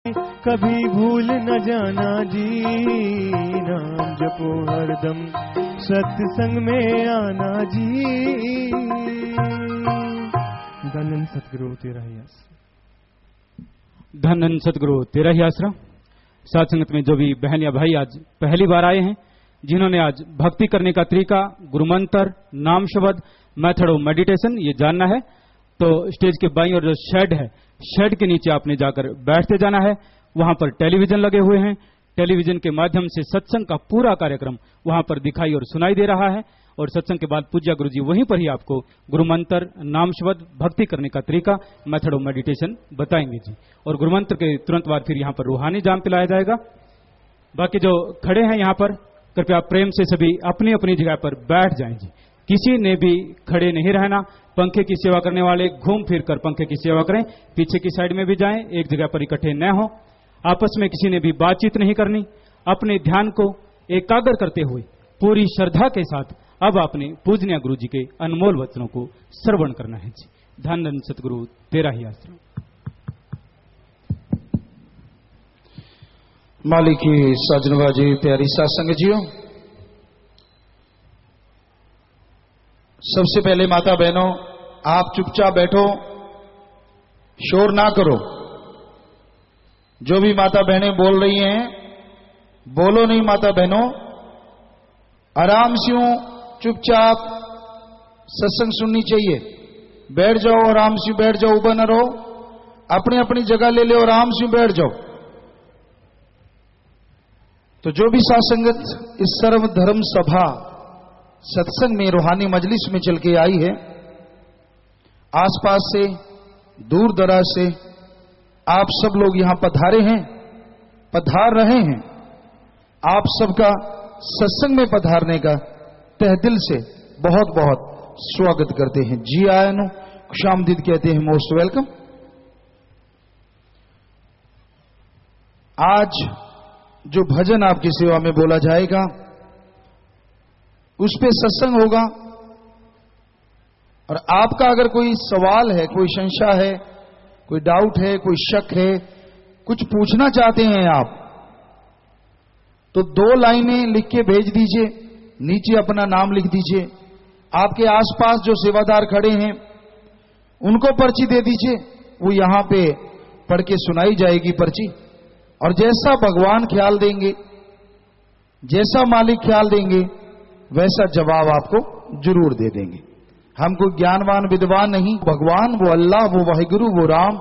कभी भूल न जाना जी, नाम जपो हरदम सत्संग में आना जी। धन्य सतगुरु तेरा ही आश्रम, धन्य सतगुरु तेरा ही आश्रम। साथ संगत में जो भी बहन या भाई आज पहली बार आए हैं, जिन्होंने आज भक्ति करने का तरीका, गुरु मंत्र, नाम शब्द, मेथड ऑफ मेडिटेशन ये जानना है, तो स्टेज के बाईं ओर जो शेड है, शेड के नीचे आपने जाकर बैठते जाना है। वहां पर टेलीविजन लगे हुए हैं, टेलीविजन के माध्यम से सत्संग का पूरा कार्यक्रम वहां पर दिखाई और सुनाई दे रहा है। और सत्संग के बाद पूज्य गुरु जी वहीं पर ही आपको गुरु मंत्र, नाम शब्द, भक्ति करने का तरीका, मेथड ऑफ मेडिटेशन बताएंगे जी। और गुरु मंत्र के तुरंत बाद फिर यहाँ पर रूहानी जाम पिलाया जाएगा। बाकी जो खड़े हैं यहाँ पर, कृपया प्रेम से सभी अपनी अपनी जगह पर बैठ जाएं जी। किसी ने भी खड़े नहीं रहना। पंखे की सेवा करने वाले घूम फिर कर पंखे की सेवा करें, पीछे की साइड में भी जाएं, एक जगह पर इकट्ठे न हो। आपस में किसी ने भी बातचीत नहीं करनी। अपने ध्यान को एकाग्र करते हुए पूरी श्रद्धा के साथ अब आपने पूजनीय गुरु जी के अनमोल वचनों को श्रवण करना है जी। धन सतगुरु तेरा ही आश्रम। मालिक की साजनबाजी प्यारी सत्संग जियो, सबसे पहले माता बहनों आप चुपचाप बैठो, शोर ना करो। जो भी माता बहनें बोल रही हैं बोलो नहीं माता बहनों, आराम से चुपचाप सत्संग सुननी चाहिए। बैठ जाओ, आराम से बैठ जाओ, उबा न रहो, अपनी अपनी जगह ले लो, आराम से बैठ जाओ। तो जो भी सासंगत इस सर्व धर्म सभा सत्संग में रूहानी मजलिस में चल के आई है, आसपास से दूर दराज से आप सब लोग यहां पधारे हैं, पधार रहे हैं। आप सबका सत्संग में पधारने का तह दिल से बहुत बहुत स्वागत करते हैं। जी आयनो खुशामदीद कहते हैं, मोस्ट वेलकम। आज जो भजन आपकी सेवा में बोला जाएगा उस पे सत्संग होगा। और आपका अगर कोई सवाल है, कोई शंका है, कोई डाउट है, कोई शक है, कुछ पूछना चाहते हैं आप, तो 2 लाइनें लिख के भेज दीजिए, नीचे अपना नाम लिख दीजिए। आपके आसपास जो सेवादार खड़े हैं उनको पर्ची दे दीजिए, वो यहां पे पढ़ के सुनाई जाएगी पर्ची। और जैसा भगवान ख्याल देंगे, जैसा मालिक ख्याल देंगे, वैसा जवाब आपको जरूर दे देंगे। हमको ज्ञानवान विद्वान नहीं, भगवान वो अल्लाह, वो वाहिगुरु, वो राम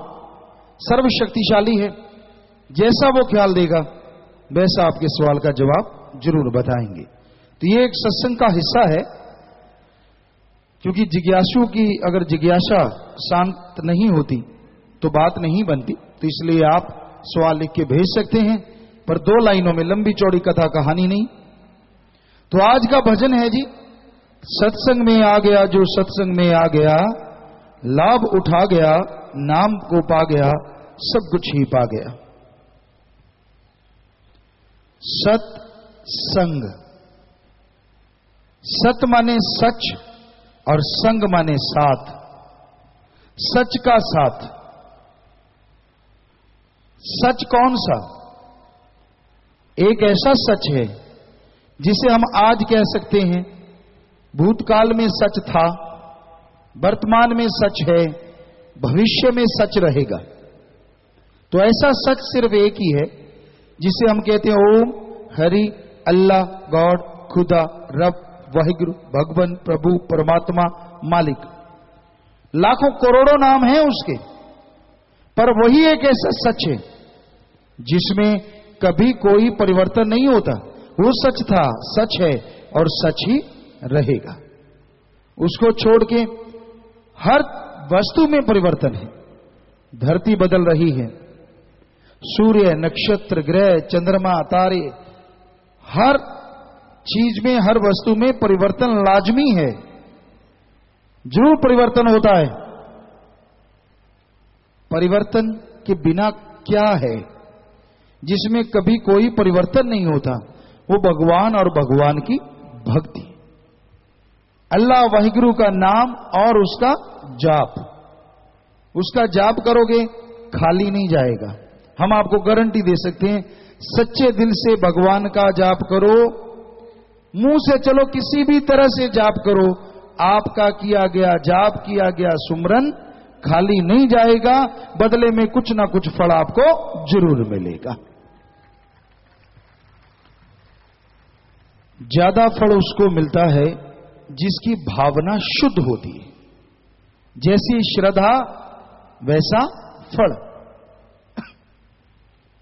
सर्वशक्तिशाली है। जैसा वो ख्याल देगा वैसा आपके सवाल का जवाब जरूर बताएंगे। तो ये एक सत्संग का हिस्सा है, क्योंकि जिज्ञासु की अगर जिज्ञासा शांत नहीं होती तो बात नहीं बनती। तो इसलिए आप सवाल लिख के भेज सकते हैं, पर 2 लाइनों में, लंबी चौड़ी कथा कहानी नहीं। तो आज का भजन है जी, सत्संग में आ गया जो सत्संग में आ गया, लाभ उठा गया, नाम को पा गया, सब कुछ ही पा गया। सत्संग, सत माने सच और संग माने साथ, सच का साथ। सच कौन सा? एक ऐसा सच है जिसे हम आज कह सकते हैं, भूतकाल में सच था, वर्तमान में सच है, भविष्य में सच रहेगा। तो ऐसा सच सिर्फ एक ही है जिसे हम कहते हैं ओम, हरि, अल्लाह, गॉड, खुदा, रब, वाहिगुरु, भगवान, प्रभु, परमात्मा, मालिक। लाखों करोड़ों नाम हैं उसके, पर वही एक ऐसा सच है जिसमें कभी कोई परिवर्तन नहीं होता। वो सच था, सच है और सच ही रहेगा। उसको छोड़ के हर वस्तु में परिवर्तन है। धरती बदल रही है, सूर्य, नक्षत्र, ग्रह, चंद्रमा, तारे, हर चीज में, हर वस्तु में परिवर्तन लाजमी है, जरूर परिवर्तन होता है। परिवर्तन के बिना क्या है जिसमें कभी कोई परिवर्तन नहीं होता? वो भगवान और भगवान की भक्ति, अल्लाह वाहिगुरु का नाम और उसका जाप। उसका जाप करोगे खाली नहीं जाएगा, हम आपको गारंटी दे सकते हैं, सच्चे दिल से भगवान का जाप करो, मुंह से चलो किसी भी तरह से जाप करो, आपका किया गया जाप, किया गया सुमरन खाली नहीं जाएगा, बदले में कुछ ना कुछ फल आपको जरूर मिलेगा। ज्यादा फल उसको मिलता है जिसकी भावना शुद्ध होती है। जैसी श्रद्धा वैसा फल।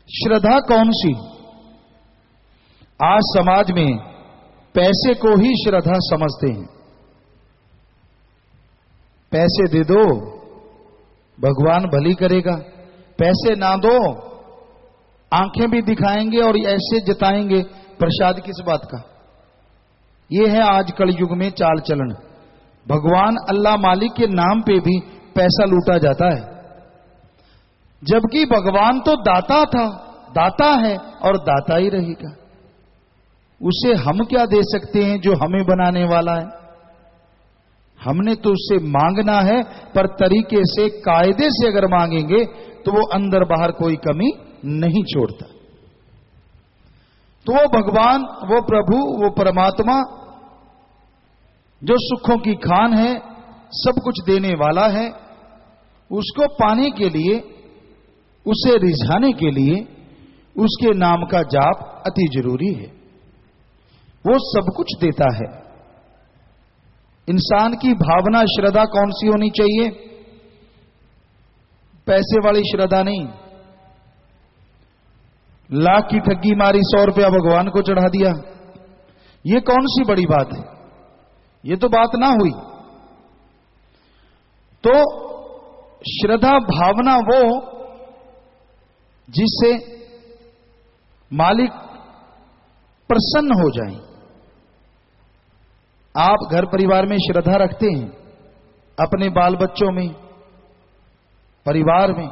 श्रद्धा कौन सी? आज समाज में पैसे को ही श्रद्धा समझते हैं। पैसे दे दो भगवान भली करेगा, पैसे ना दो आंखें भी दिखाएंगे और ऐसे जताएंगे प्रसाद किस बात का। यह है आज कलयुग में चाल चलन। भगवान अल्लाह मालिक के नाम पे भी पैसा लूटा जाता है, जबकि भगवान तो दाता था, दाता है और दाता ही रहेगा। उसे हम क्या दे सकते हैं जो हमें बनाने वाला है? हमने तो उससे मांगना है, पर तरीके से, कायदे से अगर मांगेंगे तो वो अंदर बाहर कोई कमी नहीं छोड़ता। तो वो भगवान, वो प्रभु, वो परमात्मा जो सुखों की खान है, सब कुछ देने वाला है, उसको पाने के लिए, उसे रिझाने के लिए उसके नाम का जाप अति जरूरी है। वो सब कुछ देता है। इंसान की भावना, श्रद्धा कौन सी होनी चाहिए? पैसे वाली श्रद्धा नहीं। लाख की ठगी मारी, 100 रुपया भगवान को चढ़ा दिया, ये कौन सी बड़ी बात है? ये तो बात ना हुई। तो श्रद्धा भावना वो जिससे मालिक प्रसन्न हो जाए। आप घर परिवार में श्रद्धा रखते हैं, अपने बाल बच्चों में, परिवार में।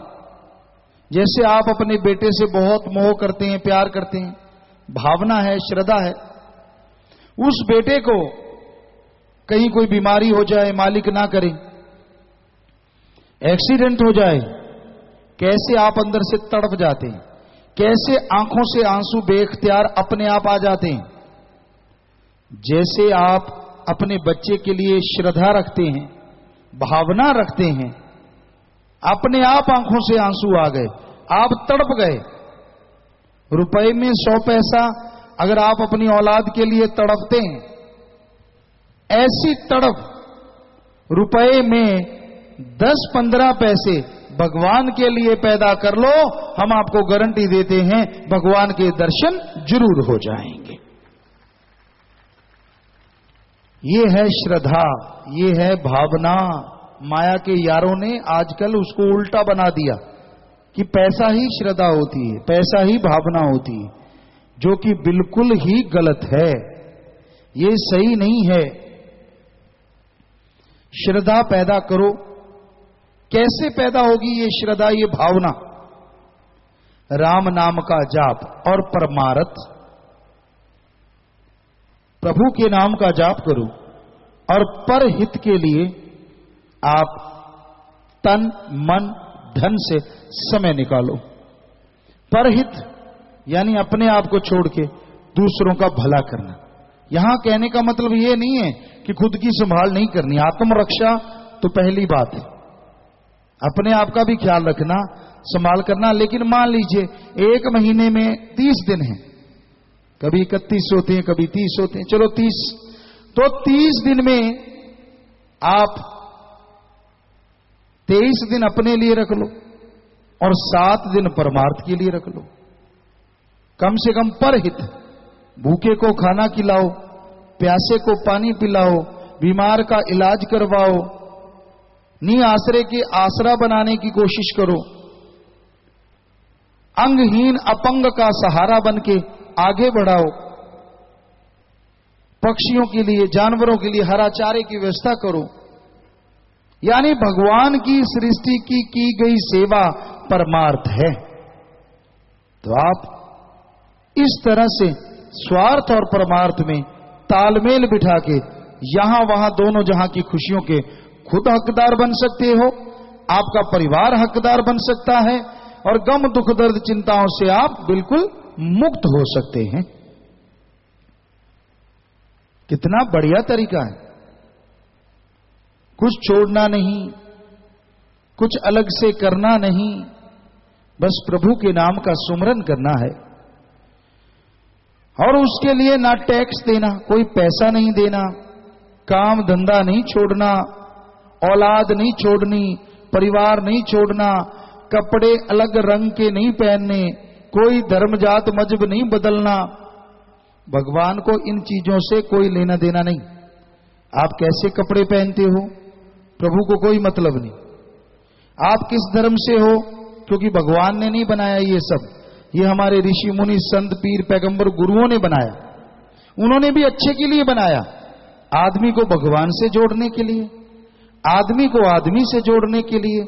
जैसे आप अपने बेटे से बहुत मोह करते हैं, प्यार करते हैं, भावना है, श्रद्धा है। उस बेटे को कहीं कोई बीमारी हो जाए, मालिक ना करे, एक्सीडेंट हो जाए, कैसे आप अंदर से तड़प जाते हैं, कैसे आंखों से आंसू बेख्तियार अपने आप आ जाते हैं। जैसे आप अपने बच्चे के लिए श्रद्धा रखते हैं, भावना रखते हैं, अपने आप आंखों से आंसू आ गए, आप तड़प गए। रुपए में 100 पैसा अगर आप अपनी औलाद के लिए तड़पते हैं, ऐसी तड़प रुपए में 10-15 पैसे भगवान के लिए पैदा कर लो, हम आपको गारंटी देते हैं भगवान के दर्शन जरूर हो जाएंगे। ये है श्रद्धा, ये है भावना। माया के यारों ने आजकल उसको उल्टा बना दिया कि पैसा ही श्रद्धा होती है, पैसा ही भावना होती है, जो कि बिल्कुल ही गलत है। ये सही नहीं है। श्रद्धा पैदा करो। कैसे पैदा होगी ये श्रद्धा, ये भावना? राम नाम का जाप और परमार्थ, प्रभु के नाम का जाप करो और परहित के लिए आप तन मन धन से समय निकालो। परहित यानी अपने आप को छोड़ के दूसरों का भला करना। यहां कहने का मतलब यह नहीं है कि खुद की संभाल नहीं करनी, आत्मरक्षा तो पहली बात है, अपने आप का भी ख्याल रखना, संभाल करना। लेकिन मान लीजिए 1 महीने में 30 दिन है, कभी 31 होते हैं, कभी 30 होते हैं, चलो 30, तो 30 दिन में आप 23 दिन अपने लिए रख लो और 7 दिन परमार्थ के लिए रख लो। कम से कम परहित, भूखे को खाना खिलाओ, प्यासे को पानी पिलाओ, बीमार का इलाज करवाओ, निआसरे के आसरा बनाने की कोशिश करो, अंगहीन अपंग का सहारा बनके आगे बढ़ाओ, पक्षियों के लिए, जानवरों के लिए हरा चारे की व्यवस्था करो। यानी भगवान की सृष्टि की गई सेवा परमार्थ है। तो आप इस तरह से स्वार्थ और परमार्थ में तालमेल बिठा के यहां वहां दोनों जहां की खुशियों के खुद हकदार बन सकते हो, आपका परिवार हकदार बन सकता है, और गम दुख दर्द चिंताओं से आप बिल्कुल मुक्त हो सकते हैं। कितना बढ़िया तरीका है। कुछ छोड़ना नहीं, कुछ अलग से करना नहीं, बस प्रभु के नाम का सुमरन करना है। और उसके लिए ना टैक्स देना, कोई पैसा नहीं देना, काम धंधा नहीं छोड़ना, औलाद नहीं छोड़नी, परिवार नहीं छोड़ना, कपड़े अलग रंग के नहीं पहनने, कोई धर्म जात मजहब नहीं बदलना। भगवान को इन चीजों से कोई लेना देना नहीं। आप कैसे कपड़े पहनते हो, प्रभु को कोई मतलब नहीं। आप किस धर्म से हो, क्योंकि भगवान ने नहीं बनाया ये सब, ये हमारे ऋषि मुनि संत पीर पैगंबर गुरुओं ने बनाया। उन्होंने भी अच्छे के लिए बनाया, आदमी को भगवान से जोड़ने के लिए, आदमी को आदमी से जोड़ने के लिए,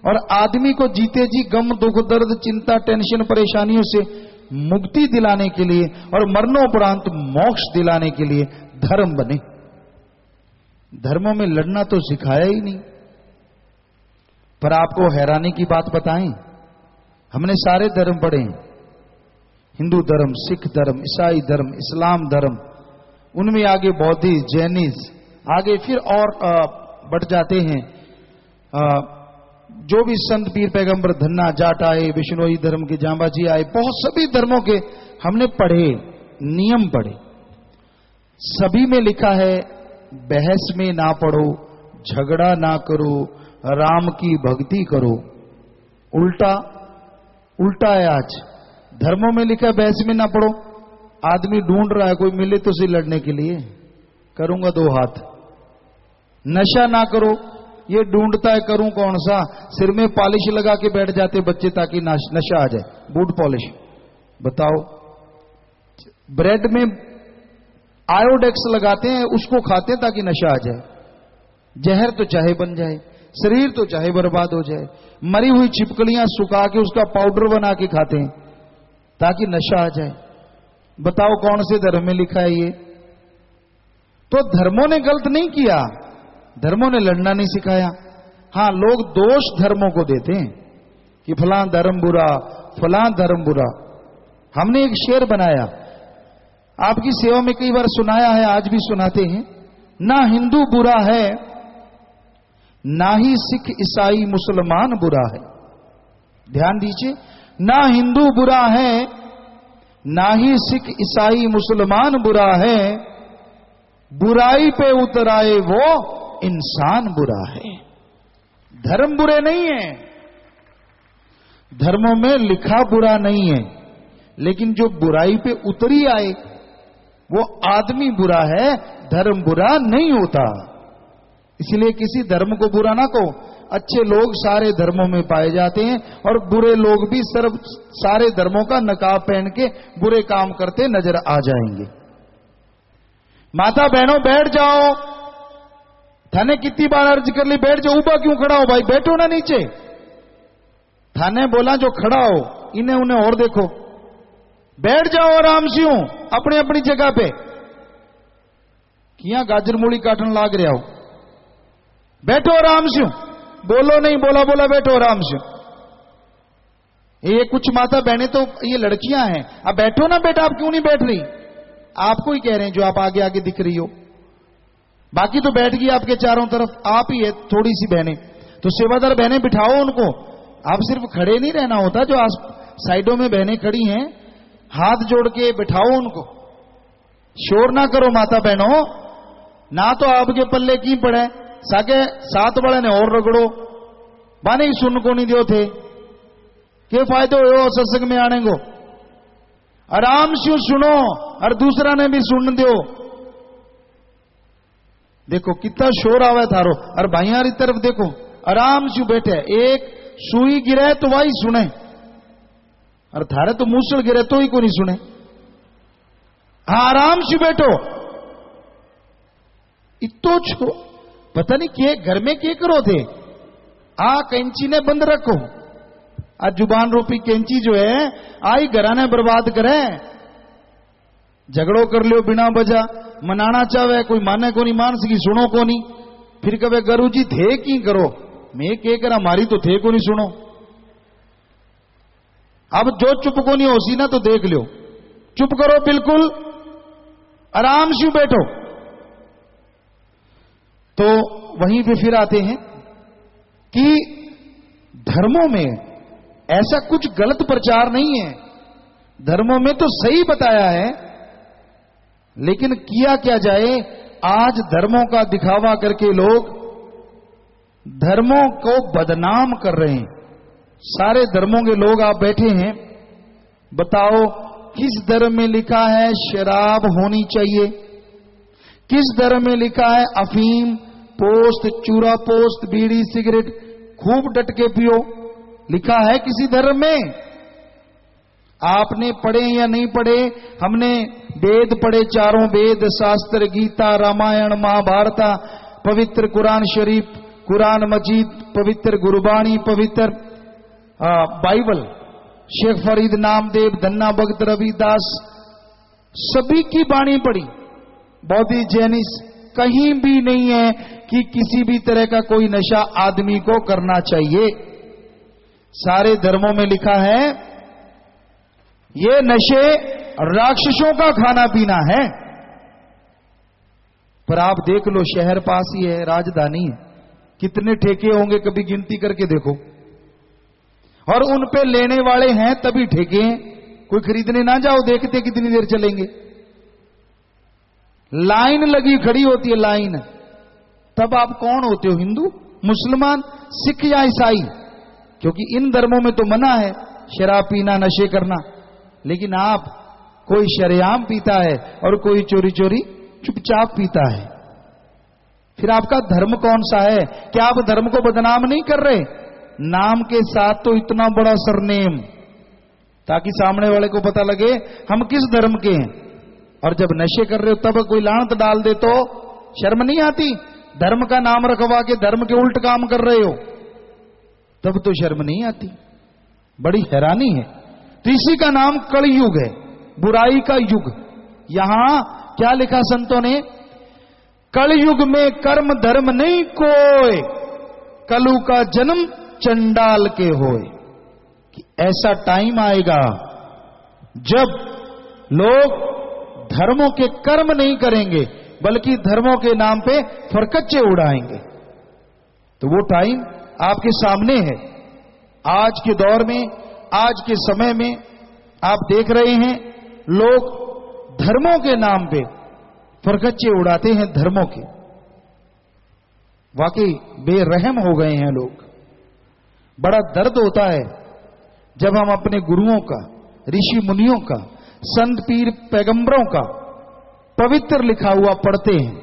और आदमी को जीते जी गम दुख दर्द चिंता टेंशन परेशानियों से मुक्ति दिलाने के लिए और मरणोपरांत मोक्ष दिलाने के लिए धर्म बने। धर्मों में लड़ना तो सिखाया ही नहीं। पर आपको हैरानी की बात बताएं, हमने सारे धर्म पढ़े हैं, हिंदू धर्म, सिख धर्म, ईसाई धर्म, इस्लाम धर्म, उनमें आगे बौद्धिस्ट, जैनिज्म, आगे फिर और बढ़ जाते हैं। जो भी संत पीर पैगंबर धन्ना जाट आए, विष्णोई धर्म के जांबाजी आए, बहुत सभी धर्मों के हमने पढ़े, नियम पढ़े। सभी में लिखा है बहस में ना पढ़ो, झगड़ा ना करो, राम की भक्ति करो। उल्टा है आज। धर्मों में लिखा है बहस में ना पढ़ो, आदमी ढूंढ रहा है कोई मिले तो उसे लड़ने के लिए, करूंगा 2 हाथ। नशा ना करो, ये ढूंढता है करूं कौन सा, सिर में पॉलिश लगा के बैठ जाते बच्चे ताकि नशा आ जाए, बूट पॉलिश। बताओ, ब्रेड में आयोडेक्स लगाते हैं, उसको खाते हैं ताकि नशा आ जाए। जहर तो चाहे बन जाए, शरीर तो चाहे बर्बाद हो जाए। मरी हुई छिपकलियां सुखा के उसका पाउडर बना के खाते हैं ताकि नशा आ जाए। बताओ कौन से धर्म में लिखा है ये? तो धर्मों ने गलत नहीं किया, धर्मों ने लड़ना नहीं सिखाया। हां, लोग दोष धर्मों को देते हैं कि फलां धर्म बुरा, फलां धर्म बुरा। हमने एक शेर बनाया, आपकी सेवा में कई बार सुनाया है, आज भी सुनाते हैं। ना हिंदू बुरा है, ना ही सिख ईसाई मुसलमान बुरा है। ध्यान दीजिए, ना हिंदू बुरा है, ना ही सिख ईसाई मुसलमान बुरा है, बुराई पे उतर आए वो इंसान बुरा है। धर्म बुरे नहीं है, धर्मों में लिखा बुरा नहीं है, लेकिन जो बुराई पे उतरी आए वो आदमी बुरा है, धर्म बुरा नहीं होता। इसलिए किसी धर्म को बुरा ना कहो। अच्छे लोग सारे धर्मों में पाए जाते हैं और बुरे लोग भी सारे धर्मों का नकाब पहन के बुरे काम करते नजर आ जाएंगे। माता बहनों बैठ जाओ, थाने कितनी बार अर्ज कर ली बैठ जाओ। ऊबा क्यों खड़ा हो भाई, बैठो ना नीचे। थाने बोला जो खड़ा हो, इन्हें उन्हें और देखो, बैठ जाओ आराम से हूं अपनी अपनी जगह पे। किया गाजर मूली काटन लाग रहा हो, बैठो आराम से, बोलो नहीं, बोला बैठो आराम से। ये कुछ माता बहनें तो ये लड़कियां हैं, अब बैठो ना बेटा, आप क्यों नहीं बैठ रही? आपको ही कह रहे हैं जो आप आगे आगे दिख रही हो, बाकी तो बैठ गई आपके चारों तरफ, आप ही है थोड़ी सी बहनें। तो सेवादार बहनें बिठाओ उनको, आप सिर्फ खड़े नहीं रहना होता। जो साइडों में बहनें खड़ी हैं, हाथ जोड़ के बिठाओ उनको। शोर ना करो माता बहनों, ना तो आपके पल्ले की पड़े, सागे साथ वाले ने और रगड़ो, बाने ही सुन को नहीं दियो थे, के फायदे हो सत्संग में आने को। आराम से सुनो और दूसरा ने भी सुन दो। देखो कितना शोर आवा थारो, और भाइयारी तरफ देखो आराम से बैठे, एक सुई गिरे तो वही सुने, और थारे तो मूसल गिरे तो ही को नहीं सुने। हाँ, आराम से बैठो। इतो छो पता नहीं के घर में के करो थे। कैंची ने बंद रखो, आज जुबान रूपी कैंची जो है आई घराने बर्बाद करे। झगड़ो कर लियो बिना वजह, मनाना चाहे कोई माने को नहीं, मान सकी सुनो को नहीं, फिर कहे गुरु जी थे की करो, मैं के करा मारी तो थे को नहीं सुनो। अब जो चुप को नहीं होसी ना तो देख लो, चुप करो, बिल्कुल आराम से बैठो। तो वहीं पे फिर आते हैं कि धर्मों में ऐसा कुछ गलत प्रचार नहीं है, धर्मों में तो सही बताया है, लेकिन किया क्या जाए, आज धर्मों का दिखावा करके लोग धर्मों को बदनाम कर रहे हैं। सारे धर्मों के लोग आप बैठे हैं, बताओ किस धर्म में लिखा है शराब होनी चाहिए, किस धर्म में लिखा है अफीम पोस्त, चूरा पोस्त, बीड़ी सिगरेट खूब डट के पियो, लिखा है किसी धर्म में? आपने पढ़े या नहीं पढ़े? हमने वेद पढ़े, चारों वेद शास्त्र, गीता, रामायण, महाभारत, पवित्र कुरान शरीफ, कुरान मजीद, पवित्र गुरबाणी, पवित्र बाइबल, शेख फरीद नामदेव, धन्ना भगत रविदास, सभी की बाणी पढ़ी, बौद्धिस्ट जैनिस्ट, कहीं भी नहीं है कि किसी भी तरह का कोई नशा आदमी को करना चाहिए। सारे धर्मों में लिखा है ये नशे राक्षसों का खाना पीना है। पर आप देख लो, शहर पास ही है, राजधानी है, कितने ठेके होंगे कभी गिनती करके देखो, और उन पे लेने वाले हैं तभी ठेके हैं। कोई खरीदने ना जाओ, देखते कितनी देर चलेंगे, लाइन लगी खड़ी होती है लाइन। तब आप कौन होते हो, हिंदू, मुसलमान, सिख या ईसाई? क्योंकि इन धर्मों में तो मना है शराब पीना, नशे करना, लेकिन आप कोई शरेआम पीता है और कोई चोरी चोरी चुपचाप पीता है। फिर आपका धर्म कौन सा है? क्या आप धर्म को बदनाम नहीं कर रहे? नाम के साथ तो इतना बड़ा सरनेम, ताकि सामने वाले को पता लगे हम किस धर्म के हैं। और जब नशे कर रहे हो तब कोई लानत डाल दे तो शर्म नहीं आती? धर्म का नाम रखवा के धर्म के उल्ट काम कर रहे हो तब तो शर्म नहीं आती? बड़ी हैरानी है। तो इसी का नाम कलयुग है, बुराई का युग। यहां क्या लिखा संतों ने? कलयुग में कर्म धर्म नहीं कोय, कलु का जन्म चंडाल के होए। कि ऐसा टाइम आएगा जब लोग धर्मों के कर्म नहीं करेंगे, बल्कि धर्मों के नाम पे फरकच्चे उड़ाएंगे। तो वो टाइम आपके सामने है। आज के दौर में, आज के समय में आप देख रहे हैं लोग धर्मों के नाम पे फरकच्चे उड़ाते हैं, धर्मों के। वाकई बेरहम हो गए हैं लोग। बड़ा दर्द होता है जब हम अपने गुरुओं का, ऋषि मुनियों का, संत पीर पैगंबरों का पवित्र लिखा हुआ पढ़ते हैं।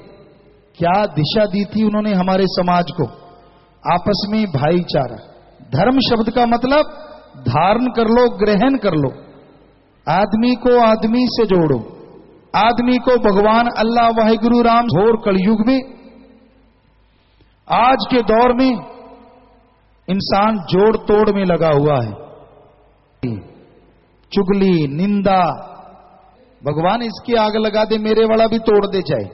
क्या दिशा दी थी उन्होंने हमारे समाज को? आपस में भाईचारा। धर्म शब्द का मतलब धारण कर लो, ग्रहण कर लो, आदमी को आदमी से जोड़ो, आदमी को भगवान अल्लाह वाहिगुरु राम। घोर कलयुग में, आज के दौर में इंसान जोड़ तोड़ में लगा हुआ है। चुगली, निंदा, भगवान इसकी आग लगा दे, मेरे वाला भी तोड़ दे जाए,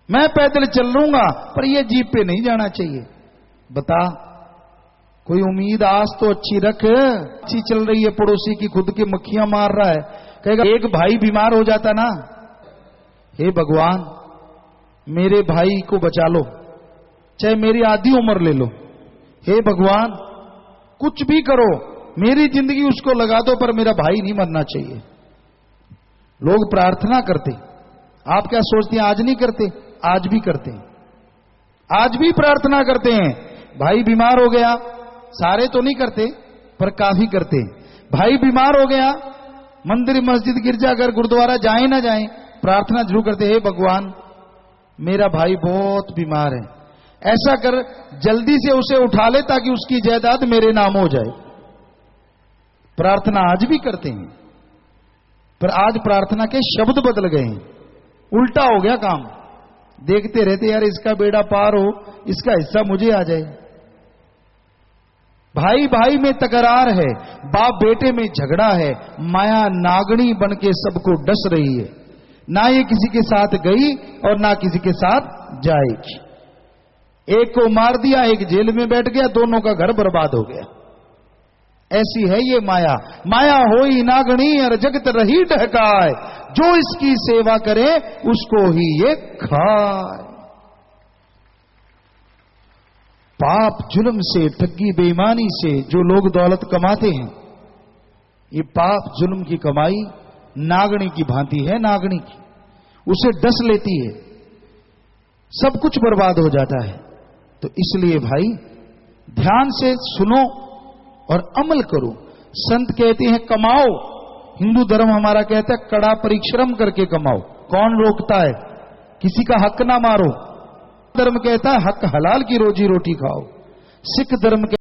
मैं पैदल चल लूंगा पर यह जीप पे नहीं जाना चाहिए। बता, कोई उम्मीद आस तो अच्छी रख। अच्छी चल रही है पड़ोसी की, खुद की मक्खियां मार रहा है, कहेगा एक भाई बीमार हो जाता ना, हे भगवान मेरे भाई को बचा लो, चाहे मेरी आधी उम्र ले लो, हे भगवान कुछ भी करो, मेरी जिंदगी उसको लगा दो पर मेरा भाई नहीं मरना चाहिए। लोग प्रार्थना करते, आप क्या सोचते हैं आज नहीं करते? आज भी करते हैं, आज भी प्रार्थना करते हैं। भाई बीमार हो गया, सारे तो नहीं करते पर काफी करते हैं। भाई बीमार हो गया, मंदिर, मस्जिद, गिरजाघर, गुरुद्वारा जाए ना जाए, प्रार्थना जरूर करते, हे भगवान मेरा भाई बहुत बीमार है, ऐसा कर जल्दी से उसे उठा ले ताकि उसकी जायदाद मेरे नाम हो जाए। प्रार्थना आज भी करते हैं, पर आज प्रार्थना के शब्द बदल गए हैं, उल्टा हो गया काम। देखते रहते यार इसका बेड़ा पार हो, इसका हिस्सा मुझे आ जाए। भाई भाई में तकरार है, बाप बेटे में झगड़ा है, माया नागनी बन के सबको डस रही है। ना ये किसी के साथ गई और ना किसी के साथ जाएगी। एक को मार दिया, एक जेल में बैठ गया, दोनों का घर बर्बाद हो गया। ऐसी है ये माया। माया होई नागणी और जगत रही ढहकाए, जो इसकी सेवा करे उसको ही ये खाए। पाप जुल्म से, ठगी बेईमानी से जो लोग दौलत कमाते हैं, ये पाप जुल्म की कमाई नागणी की भांति है। नागणी की उसे डस लेती है, सब कुछ बर्बाद हो जाता है। तो इसलिए भाई ध्यान से सुनो और अमल करो। संत कहते हैं कमाओ, हिंदू धर्म हमारा कहता है कड़ा परिश्रम करके कमाओ। कौन रोकता है? किसी का हक ना मारो। धर्म कहता है हक हलाल की रोजी रोटी खाओ। सिख धर्म